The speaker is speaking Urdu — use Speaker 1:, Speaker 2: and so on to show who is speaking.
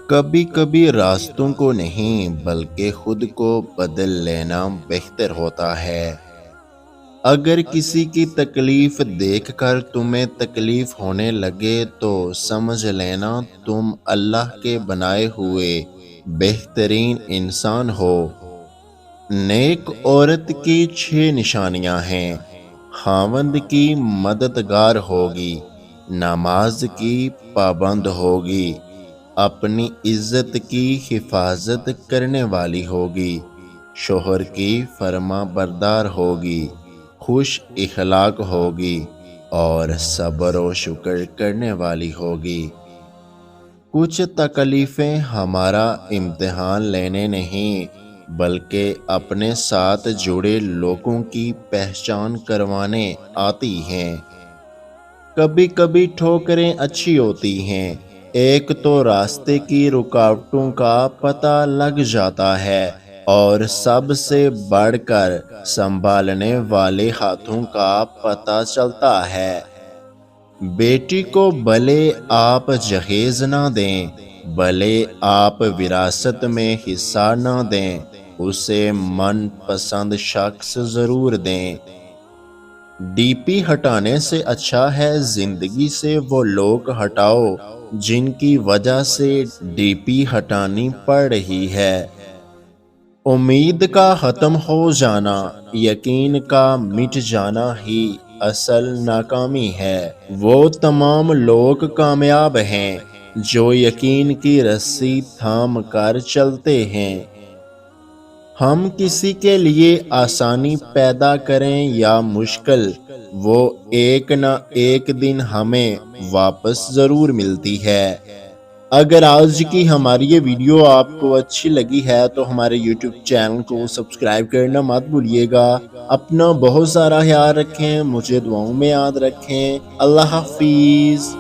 Speaker 1: کبھی کبھی راستوں کو نہیں بلکہ خود کو بدل لینا بہتر ہوتا ہے۔ اگر کسی کی تکلیف دیکھ کر تمہیں تکلیف ہونے لگے تو سمجھ لینا تم اللہ کے بنائے ہوئے بہترین انسان ہو۔ نیک عورت کی 6 نشانیاں ہیں۔ خاوند کی مددگار ہوگی، نماز کی پابند ہوگی، اپنی عزت کی حفاظت کرنے والی ہوگی، شوہر کی فرما بردار ہوگی، خوش اخلاق ہوگی اور صبر و شکر کرنے والی ہوگی۔ کچھ تکلیفیں ہمارا امتحان لینے نہیں بلکہ اپنے ساتھ جڑے لوگوں کی پہچان کروانے آتی ہیں۔ کبھی کبھی ٹھوکریں اچھی ہوتی ہیں۔ ایک تو راستے کی رکاوٹوں کا پتہ لگ جاتا ہے اور سب سے بڑھ کر سنبھالنے والے ہاتھوں کا پتہ چلتا ہے۔ بیٹی کو بھلے آپ جہیز نہ دیں، بھلے آپ وراثت میں حصہ نہ دیں، اسے من پسند شخص ضرور دیں۔ ڈی پی ہٹانے سے اچھا ہے زندگی سے وہ لوگ ہٹاؤ جن کی وجہ سے ڈی پی ہٹانی پڑ رہی ہے۔ امید کا ختم ہو جانا، یقین کا مٹ جانا ہی اصل ناکامی ہے۔ وہ تمام لوگ کامیاب ہیں جو یقین کی رسی تھام کر چلتے ہیں۔ ہم کسی کے لیے آسانی پیدا کریں یا مشکل، وہ ایک نہ ایک دن ہمیں واپس ضرور ملتی ہے۔ اگر آج کی ہماری یہ ویڈیو آپ کو اچھی لگی ہے تو ہمارے یوٹیوب چینل کو سبسکرائب کرنا مت بھولیے گا۔ اپنا بہت سارا خیال رکھیں، مجھے دعاؤں میں یاد رکھیں۔ اللہ حافظ۔